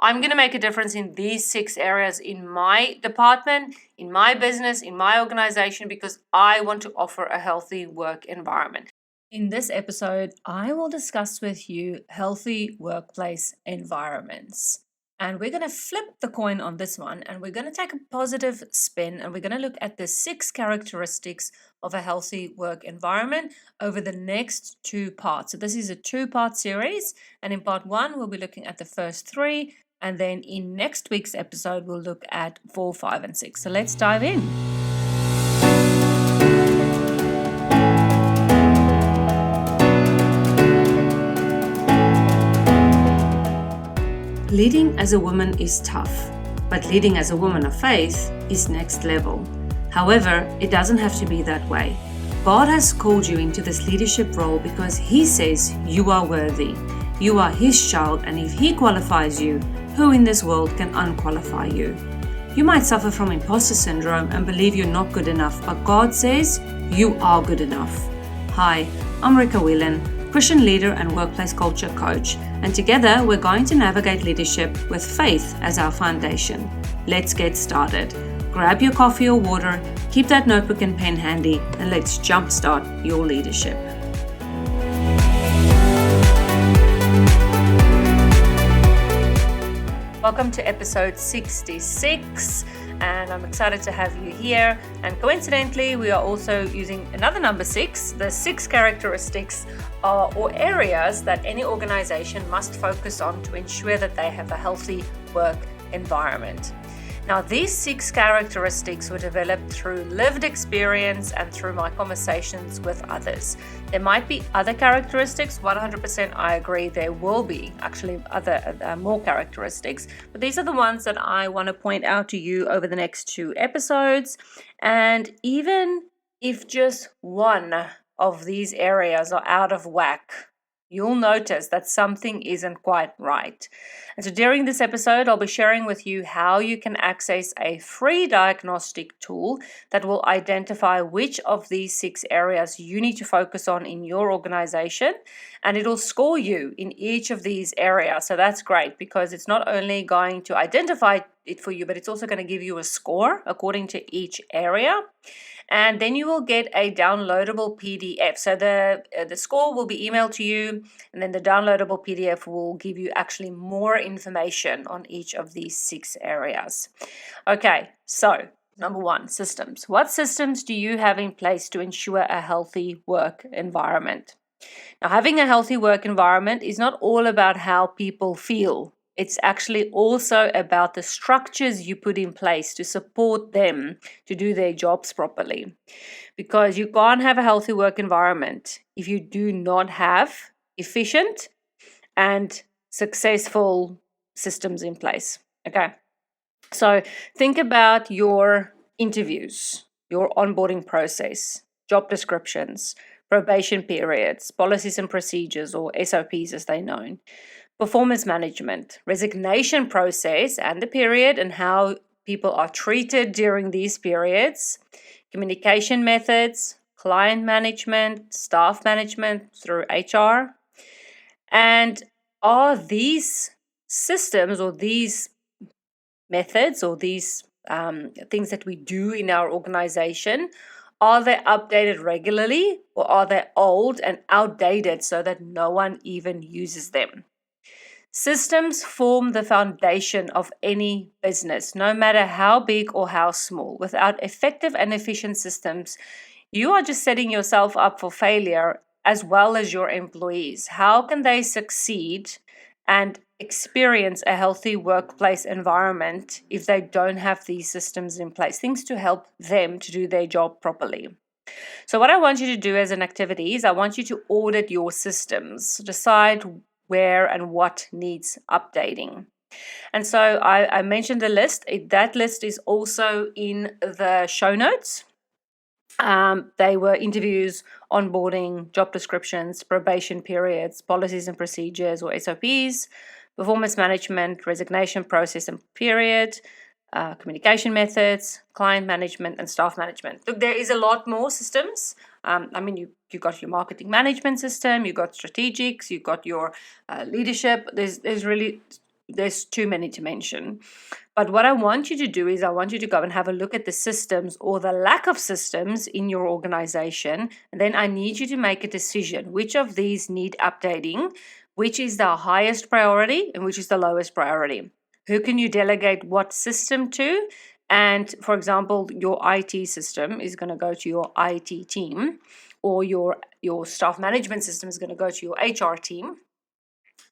I'm going to make a difference in these 6 areas in my department, in my business, in my organization, because I want to offer a healthy work environment. In this episode, I will discuss with you healthy workplace environments. And we're going to flip the coin on this one, and we're going to take a positive spin, and we're going to look at the 6 characteristics of a healthy work environment over the next 2 parts. So this is a 2-part series, and in part 1, we'll be looking at the first 3, and then in next week's episode, we'll look at 4, 5, and 6. So let's dive in. Leading as a woman is tough, but leading as a woman of faith is next level. However, it doesn't have to be that way. God has called you into this leadership role because He says you are worthy. You are His child, and if He qualifies you, who in this world can unqualify you? You might suffer from imposter syndrome and believe you're not good enough, but God says you are good enough. Hi, I'm Rika, Whelan, Christian leader and workplace culture coach, and together we're going to navigate leadership with faith as our foundation. Let's get started. Grab your coffee or water, keep that notebook and pen handy, and let's jumpstart your leadership. Welcome to episode 66, and I'm excited to have you here. And coincidentally, we are also using another number 6, the 6 characteristics or areas that any organization must focus on to ensure that they have a healthy work environment. Now, these 6 characteristics were developed through lived experience and through my conversations with others. There might be other characteristics, 100% I agree there will be actually other more characteristics, but these are the ones that I want to point out to you over the next 2 episodes. And even if just one of these areas are out of whack, you'll notice that something isn't quite right. And so during this episode, I'll be sharing with you how you can access a free diagnostic tool that will identify which of these 6 areas you need to focus on in your organization. And it'll score you in each of these areas. So that's great because it's not only going to identify it for you, but it's also going to give you a score according to each area. And then you will get a downloadable PDF. So the score will be emailed to you, and then the downloadable PDF will give you actually more information on each of these 6 areas. Okay, so number 1, systems. What systems do you have in place to ensure a healthy work environment? Now, having a healthy work environment is not all about how people feel. It's actually also about the structures you put in place to support them to do their jobs properly. Because you can't have a healthy work environment if you do not have efficient and successful systems in place. Okay. So think about your interviews, your onboarding process, job descriptions, probation periods, policies and procedures, or SOPs as they're known. Performance management, resignation process and the period and how people are treated during these periods, communication methods, client management, staff management through HR. And are these systems or these methods or these things that we do in our organization, are they updated regularly or are they old and outdated so that no one even uses them? Systems form the foundation of any business, no matter how big or how small. Without effective and efficient systems, you are just setting yourself up for failure as well as your employees. How can they succeed and experience a healthy workplace environment if they don't have these systems in place? Things to help them to do their job properly. So what I want you to do as an activity is I want you to audit your systems, decide where and what needs updating. And so I mentioned the list. That list is also in the show notes. They were interviews, onboarding, job descriptions, probation periods, policies and procedures or SOPs, performance management, resignation process and period, communication methods, client management, and staff management. Look, there is a lot more systems. You got your marketing management system, you got strategics, you got your leadership. There's really there's too many to mention. But what I want you to do is I want you to go and have a look at the systems or the lack of systems in your organization. And then I need you to make a decision. Which of these need updating? Which is the highest priority and which is the lowest priority? Who can you delegate what system to? And for example, your IT system is going to go to your IT team, or your staff management system is going to go to your HR team.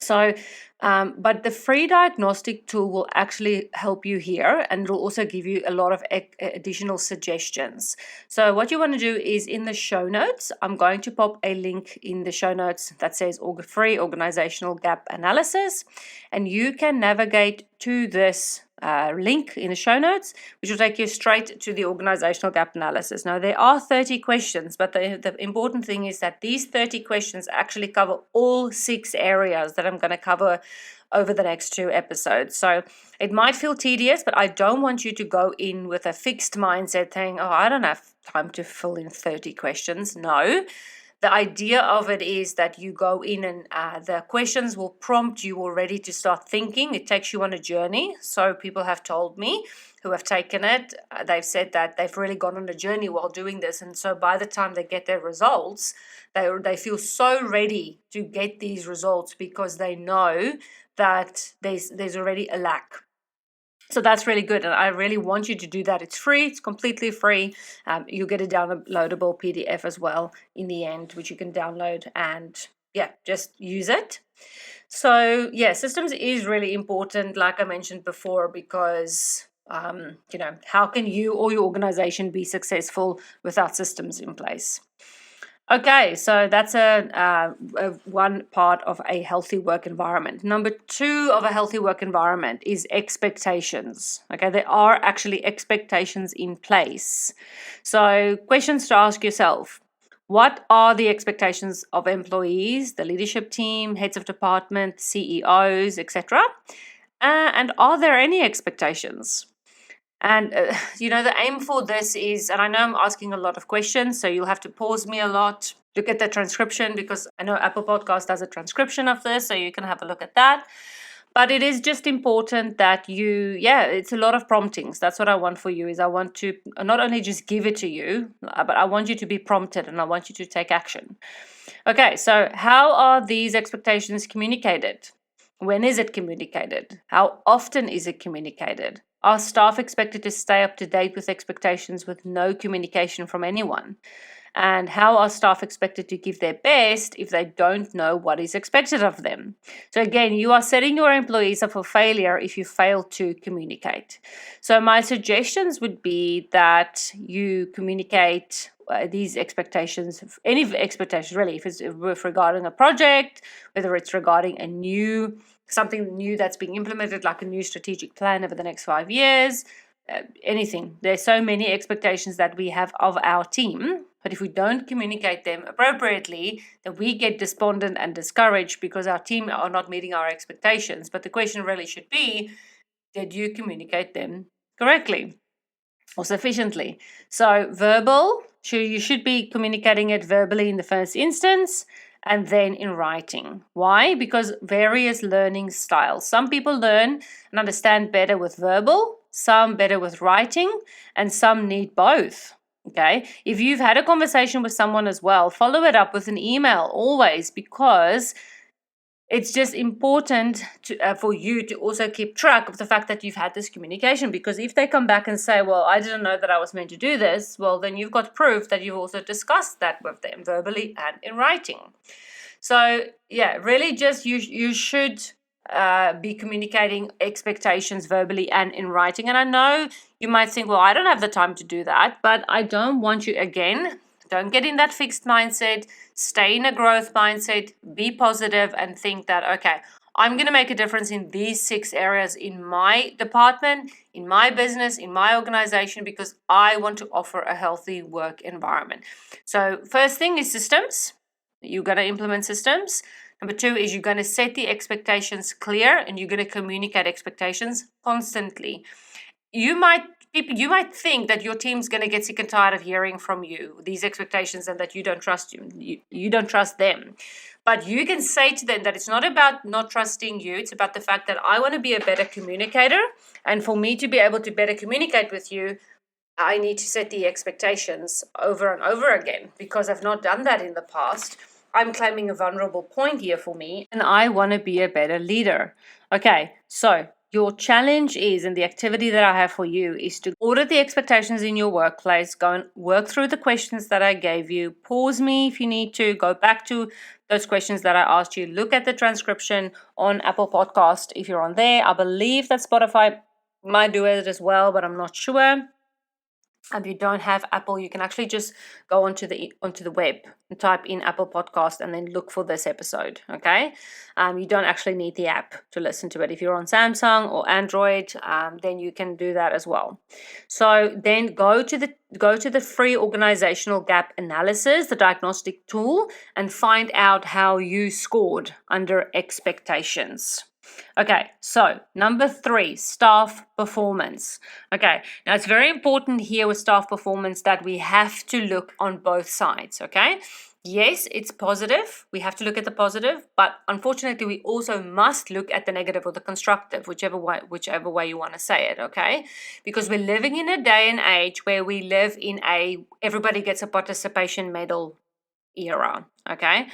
So, but the free diagnostic tool will actually help you here, and it'll also give you a lot of additional suggestions. So what you want to do is in the show notes, I'm going to pop a link in the show notes that says free organizational gap analysis, and you can navigate to this link in the show notes, which will take you straight to the organizational gap analysis. Now, there are 30 questions, but the important thing is that these 30 questions actually cover all 6 areas that I'm going to cover over the next 2 episodes. So it might feel tedious, but I don't want you to go in with a fixed mindset saying, oh, I don't have time to fill in 30 questions. No. The idea of it is that you go in and the questions will prompt you already to start thinking. It takes you on a journey. So people have told me who have taken it, they've said that they've really gone on a journey while doing this. And so by the time they get their results, they feel so ready to get these results because they know that there's already a lack. So that's really good, and I really want you to do that. It's free. It's completely free. You'll get a downloadable PDF as well in the end, which you can download and, just use it. So, systems is really important, like I mentioned before, because, how can you or your organization be successful without systems in place? Okay, so that's a one part of a healthy work environment. Number 2 of a healthy work environment is expectations. Okay, there are actually expectations in place. So questions to ask yourself. What are the expectations of employees, the leadership team, heads of department, CEOs, etc.? And are there any expectations? And, the aim for this is, and I know I'm asking a lot of questions, so you'll have to pause me a lot, look at the transcription, because I know Apple Podcast does a transcription of this, so you can have a look at that. But it is just important that it's a lot of promptings. That's what I want for you, is I want to not only just give it to you, but I want you to be prompted and I want you to take action. Okay, so how are these expectations communicated? When is it communicated? How often is it communicated? Are staff expected to stay up to date with expectations with no communication from anyone? And how are staff expected to give their best if they don't know what is expected of them? So again, you are setting your employees up for failure if you fail to communicate. So my suggestions would be that you communicate these expectations, any expectations really, if it's regarding a project, whether it's regarding something new that's being implemented, like a new strategic plan over the next 5 years, anything. There's so many expectations that we have of our team, but if we don't communicate them appropriately, then we get despondent and discouraged because our team are not meeting our expectations. But the question really should be, did you communicate them correctly or sufficiently? So you should be communicating it verbally in the first instance, and then in writing. Why? Because various learning styles. Some people learn and understand better with verbal, some better with writing, and some need both. Okay? If you've had a conversation with someone as well, follow it up with an email always, because it's just important for you to also keep track of the fact that you've had this communication, because if they come back and say, well, I didn't know that I was meant to do this, well, then you've got proof that you've also discussed that with them verbally and in writing. So, really just you should be communicating expectations verbally and in writing. And I know you might think, well, I don't have the time to do that, but I don't want you, again, don't get in that fixed mindset. Stay in a growth mindset. Be positive and think that, okay, I'm going to make a difference in these 6 areas in my department, in my business, in my organization, because I want to offer a healthy work environment. So first thing is systems. You're going to implement systems. Number 2 is you're going to set the expectations clear and you're going to communicate expectations constantly. You might you might think that your team's going to get sick and tired of hearing from you these expectations and that you don't trust you don't trust them. But you can say to them that it's not about not trusting you. It's about the fact that I want to be a better communicator. And for me to be able to better communicate with you, I need to set the expectations over and over again because I've not done that in the past. I'm claiming a vulnerable point here for me, and I want to be a better leader. Okay, so your challenge is, and the activity that I have for you is to audit the expectations in your workplace, go and work through the questions that I gave you, pause me if you need to, go back to those questions that I asked you, look at the transcription on Apple Podcast if you're on there. I believe that Spotify might do it as well, but I'm not sure. If you don't have Apple, you can actually just go onto the web and type in Apple Podcast and then look for this episode. Okay, you don't actually need the app to listen to it. If you're on Samsung or Android, then you can do that as well. So then go to the free organizational gap analysis, the diagnostic tool, and find out how you scored under expectations. Okay, so number 3, staff performance. Okay, now it's very important here with staff performance that we have to look on both sides, okay? Yes, it's positive. We have to look at the positive, but unfortunately, we also must look at the negative or the constructive, whichever way you want to say it, okay? Because we're living in a day and age where we live in everybody gets a participation medal era. Okay,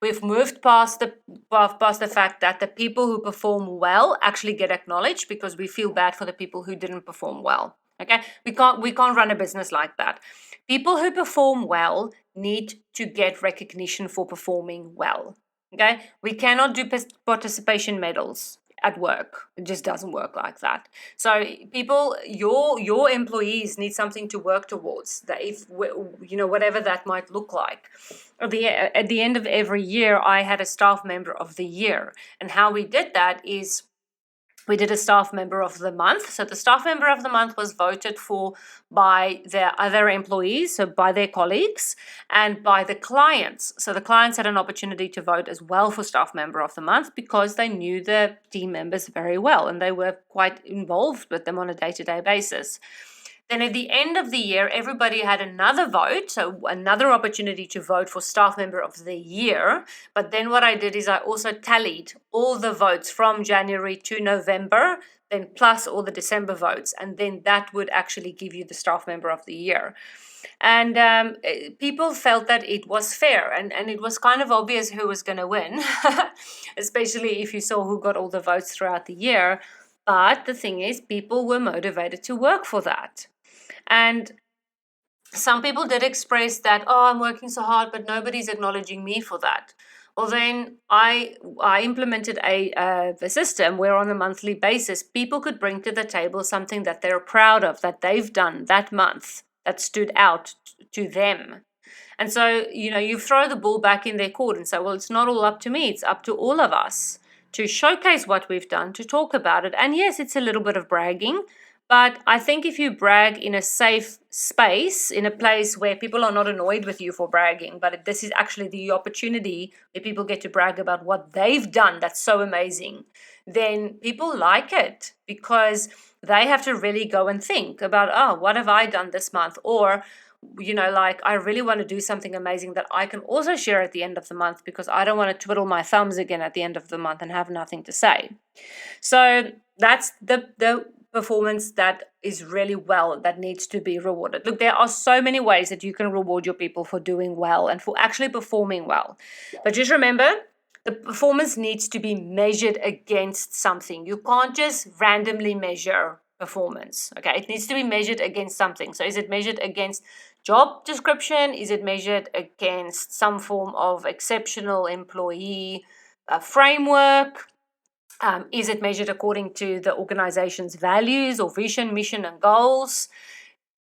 we've moved past the fact that the people who perform well actually get acknowledged because we feel bad for the people who didn't perform well. Okay, we can't run a business like that. People who perform well need to get recognition for performing well. Okay, we cannot do participation medals at work. It just doesn't work like that. So people, your employees need something to work towards. That if whatever that might look like. At the end of every year, I had a staff member of the year, and how we did that is we did a staff member of the month. So the staff member of the month was voted for by their other employees, so by their colleagues, and by the clients. So the clients had an opportunity to vote as well for staff member of the month because they knew the team members very well and they were quite involved with them on a day-to-day basis. Then at the end of the year, everybody had another vote, so another opportunity to vote for staff member of the year. But then what I did is I also tallied all the votes from January to November, then plus all the December votes, and then that would actually give you the staff member of the year. And people felt that it was fair, and it was kind of obvious who was going to win, especially if you saw who got all the votes throughout the year. But the thing is, people were motivated to work for that. And some people did express that, I'm working so hard, but nobody's acknowledging me for that. Well, then I implemented a system where on a monthly basis, people could bring to the table something that they're proud of, that they've done that month, that stood out to them. And so, you throw the ball back in their court and say, well, it's not all up to me, it's up to all of us to showcase what we've done, to talk about it. And yes, it's a little bit of bragging, but I think if you brag in a safe space, in a place where people are not annoyed with you for bragging, but this is actually the opportunity where people get to brag about what they've done that's so amazing, then people like it because they have to really go and think about, what have I done this month? Or, I really want to do something amazing that I can also share at the end of the month because I don't want to twiddle my thumbs again at the end of the month and have nothing to say. So that's the performance that is really well, that needs to be rewarded. Look, there are so many ways that you can reward your people for doing well and for actually performing well. But just remember, the performance needs to be measured against something. You can't just randomly measure performance. Okay, it needs to be measured against something. So is it measured against job description? Is it measured against some form of exceptional employee framework? Is it measured according to the organization's values or vision, mission, and goals?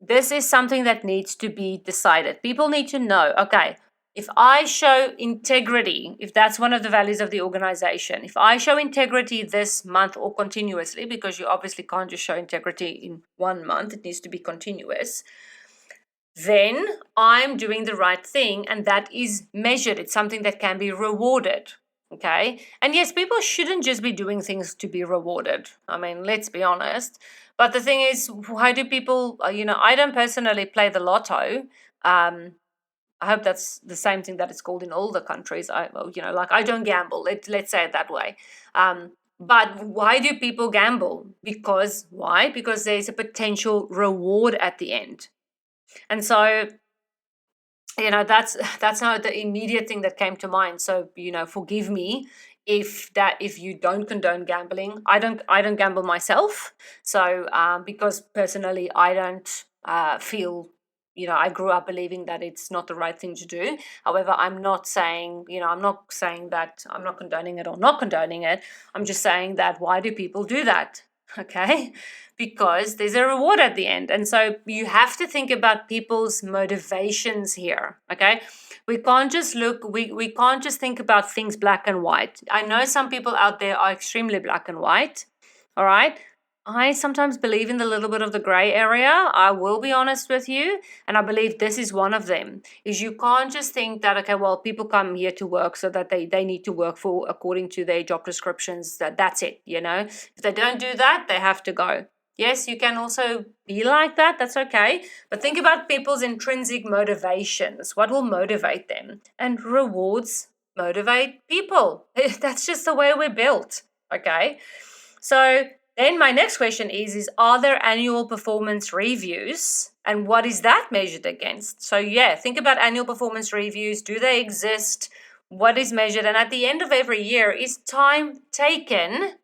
This is something that needs to be decided. People need to know, okay, if I show integrity, if that's one of the values of the organization, if I show integrity this month or continuously, because you obviously can't just show integrity in 1 month, it needs to be continuous, then I'm doing the right thing, and that is measured. It's something that can be rewarded. Okay. And yes, people shouldn't just be doing things to be rewarded. I mean, let's be honest. But the thing is, why do people, I don't personally play the lotto. I hope that's the same thing that it's called in all the countries. Like I don't gamble. Let's say it that way. But why do people gamble? Why? Because there's a potential reward at the end. And so, that's not the immediate thing that came to mind. So, forgive me if you don't condone gambling. I don't gamble myself. So, because personally I don't feel, I grew up believing that it's not the right thing to do. However, I'm not saying that I'm not condoning it or not condoning it. I'm just saying that why do people do that? Okay, because there's a reward at the end. And so you have to think about people's motivations here. Okay, we can't just we can't just think about things black and white. I know some people out there are extremely black and white. All right, I sometimes believe in the little bit of the gray area. I will be honest with you. And I believe this is one of them, is you can't just think that, okay, well, people come here to work so that they need to work for according to their job descriptions, that's it. If they don't do that, they have to go. Yes, you can also be like that. That's okay. But think about people's intrinsic motivations. What will motivate them? And rewards motivate people. That's just the way we're built. Okay. So then my next question is are there annual performance reviews? And what is that measured against? So yeah, think about annual performance reviews. Do they exist? What is measured? And at the end of every year, is time taken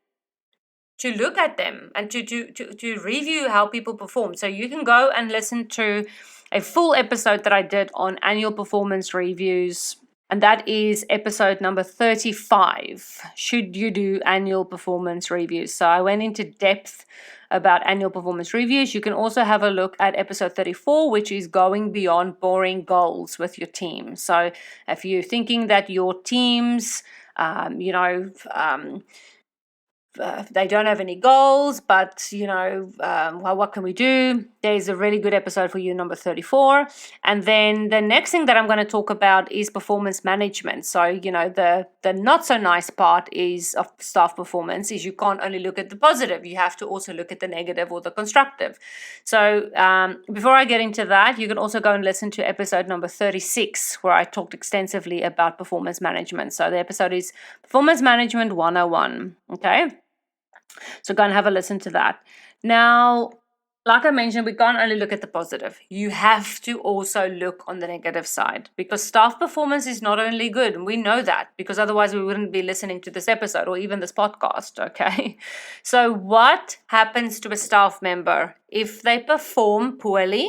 to look at them and to review how people perform? So you can go and listen to a full episode that I did on annual performance reviews. And that is episode number 35. Should you do annual performance reviews? So I went into depth about annual performance reviews. You can also have a look at episode 34, which is going beyond boring goals with your team. So if you're thinking that your teams, they don't have any goals, but well, what can we do? There's a really good episode for you, number 34. And then the next thing that I'm going to talk about is performance management. So the not so nice part is of staff performance is you can't only look at the positive, you have to also look at the negative or the constructive. So before I get into that, you can also go and listen to episode number 36, where I talked extensively about performance management. So the episode is Performance Management 101. Okay. So go and have a listen to that. Now, like I mentioned, we can't only look at the positive. You have to also look on the negative side, because staff performance is not only good. And we know that, because otherwise we wouldn't be listening to this episode or even this podcast. Okay. So what happens to a staff member if they perform poorly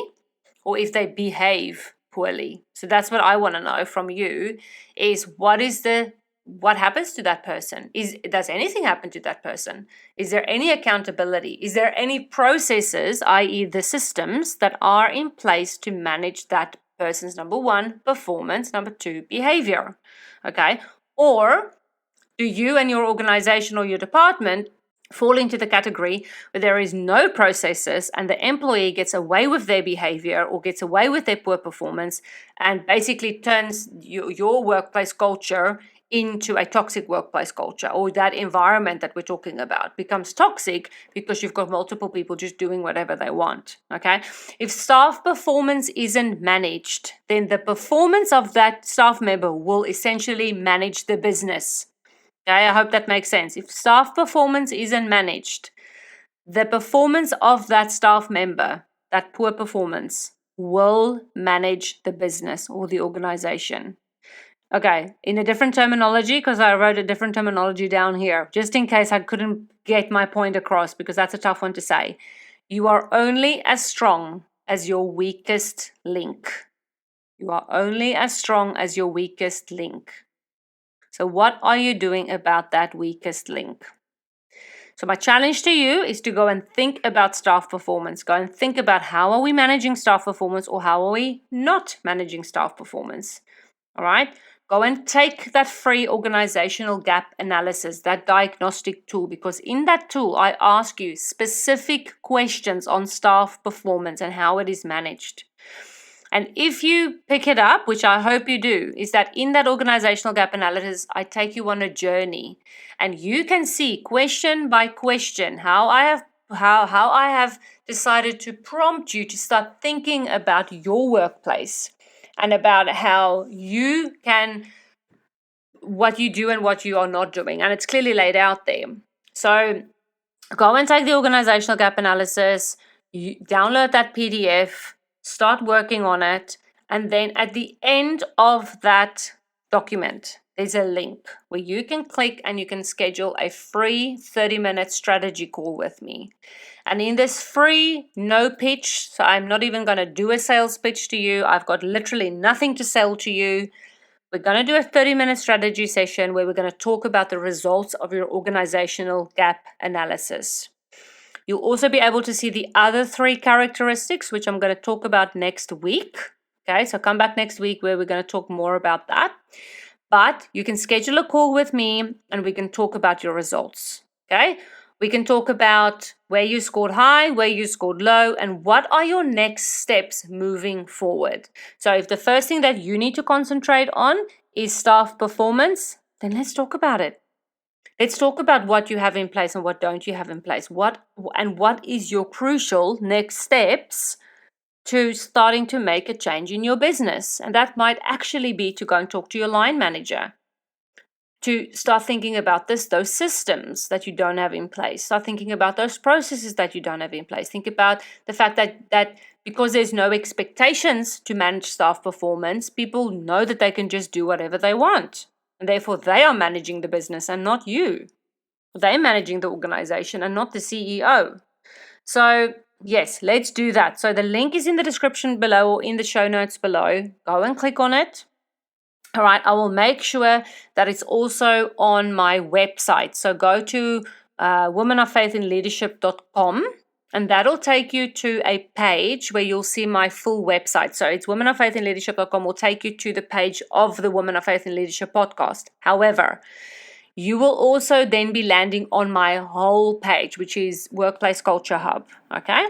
or if they behave poorly? So that's what I want to know from you is what happens to that person? Does anything happen to that person? Is there any accountability? Is there any processes, i.e. the systems that are in place to manage that person's, number one, performance, number two, behavior? Okay. Or do you and your organization or your department fall into the category where there is no processes and the employee gets away with their behavior or gets away with their poor performance and basically turns your workplace culture into a toxic workplace culture, or that environment that we're talking about becomes toxic because you've got multiple people just doing whatever they want, okay? If staff performance isn't managed, then the performance of that staff member will essentially manage the business, okay? I hope that makes sense. If staff performance isn't managed, the performance of that staff member, that poor performance, will manage the business or the organization. Okay, in a different terminology, because I wrote a different terminology down here, just in case I couldn't get my point across, because that's a tough one to say. You are only as strong as your weakest link. You are only as strong as your weakest link. So what are you doing about that weakest link? So my challenge to you is to go and think about staff performance. Go and think about how are we managing staff performance, or how are we not managing staff performance. All right? Go and take that free organizational gap analysis, that diagnostic tool, because in that tool, I ask you specific questions on staff performance and how it is managed. And if you pick it up, which I hope you do, is that in that organizational gap analysis, I take you on a journey, and you can see question by question how I have decided to prompt you to start thinking about your workplace and about how you can, what you do and what you are not doing. And it's clearly laid out there. So go and take the organizational gap analysis, you download that PDF, start working on it, and then at the end of that document, there's a link where you can click and you can schedule a free 30-minute strategy call with me. And in this free, no pitch, so I'm not even going to do a sales pitch to you. I've got literally nothing to sell to you. We're going to do a 30-minute strategy session where we're going to talk about the results of your organizational gap analysis. You'll also be able to see the other 3 characteristics, which I'm going to talk about next week. Okay, so come back next week where we're going to talk more about that. But you can schedule a call with me and we can talk about your results. Okay, we can talk about where you scored high, where you scored low, and what are your next steps moving forward. So if the first thing that you need to concentrate on is staff performance, then let's talk about it. Let's talk about what you have in place and what don't you have in place. What is your crucial next steps to starting to make a change in your business? And that might actually be to go and talk to your line manager, to start thinking about those systems that you don't have in place. Start thinking about those processes that you don't have in place. Think about the fact that because there's no expectations to manage staff performance, people know that they can just do whatever they want. And therefore, they are managing the business and not you. They're managing the organization and not the CEO. So yes, let's do that. So the link is in the description below or in the show notes below. Go and click on it. All right, I will make sure that it's also on my website. So go to womenoffaithinleadership.com and that'll take you to a page where you'll see my full website. So it's womenoffaithinleadership.com will take you to the page of the Women of Faith in Leadership podcast. However, you will also then be landing on my whole page, which is Workplace Culture Hub. Okay?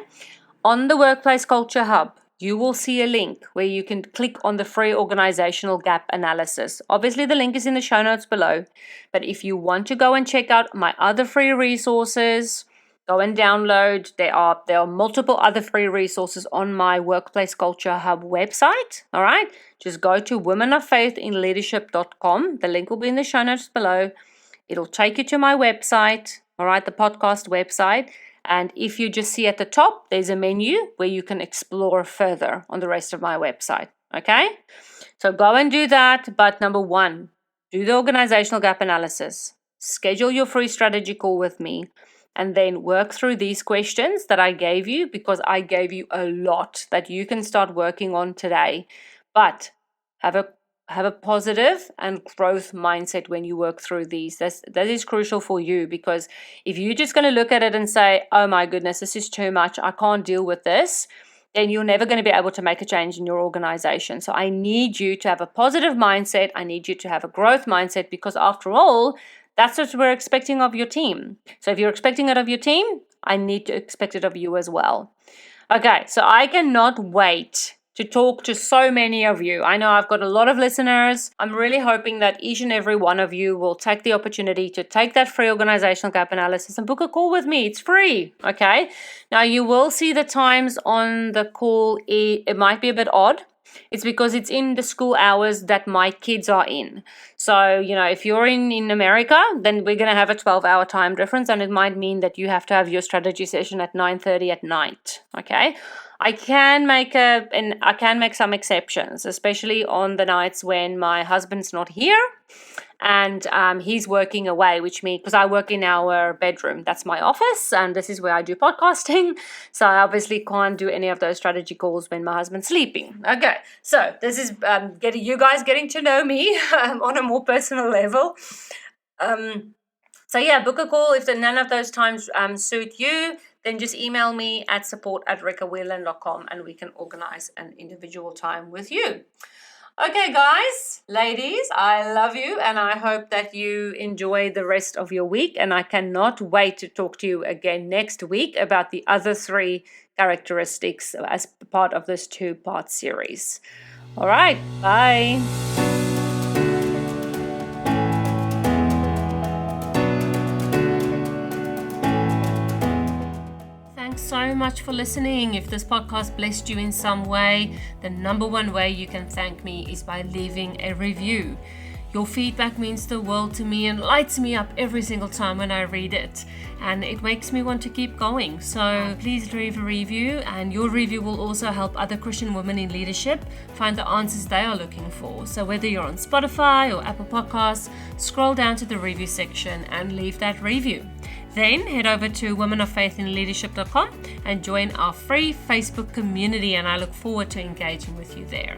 On the Workplace Culture Hub, you will see a link where you can click on the free organizational gap analysis. Obviously, the link is in the show notes below. But if you want to go and check out my other free resources, go and download. There are multiple other free resources on my Workplace Culture Hub website. All right? Just go to womenoffaithinleadership.com. The link will be in the show notes below. It'll take you to my website, all right, the podcast website. And if you just see at the top, there's a menu where you can explore further on the rest of my website, okay? So go and do that. But number 1, do the organizational gap analysis. Schedule your free strategy call with me. And then work through these questions that I gave you, because I gave you a lot that you can start working on today. But have a positive and growth mindset when you work through these. That is crucial for you, because if you're just going to look at it and say, oh my goodness, this is too much, I can't deal with this, then you're never going to be able to make a change in your organization. So I need you to have a positive mindset. I need you to have a growth mindset, because after all, that's what we're expecting of your team. So if you're expecting it of your team, I need to expect it of you as well. Okay, so I cannot wait to talk to so many of you. I know I've got a lot of listeners. I'm really hoping that each and every one of you will take the opportunity to take that free organizational gap analysis and book a call with me. It's free, okay? Now, you will see the times on the call. It might be a bit odd. It's because it's in the school hours that my kids are in. So, if you're in America, then we're going to have a 12-hour time difference, and it might mean that you have to have your strategy session at 9:30 at night, okay? I can make some exceptions, especially on the nights when my husband's not here and he's working away, which means, because I work in our bedroom, that's my office, and this is where I do podcasting. So I obviously can't do any of those strategy calls when my husband's sleeping. Okay, so this is you guys getting to know me on a more personal level. So yeah, book a call. If none of those times suit you, then just email me at support@rikawhelan.com and we can organize an individual time with you. Okay, guys, ladies, I love you and I hope that you enjoy the rest of your week. And I cannot wait to talk to you again next week about the other 3 characteristics as part of this 2-part series. All right, bye. Thanks so much for listening. If this podcast blessed you in some way, the number one way you can thank me is by leaving a review. Your feedback means the world to me and lights me up every single time when I read it. And it makes me want to keep going. So please leave a review, and your review will also help other Christian women in leadership find the answers they are looking for. So whether you're on Spotify or Apple Podcasts, scroll down to the review section and leave that review. Then head over to womenoffaithinleadership.com and join our free Facebook community, and I look forward to engaging with you there.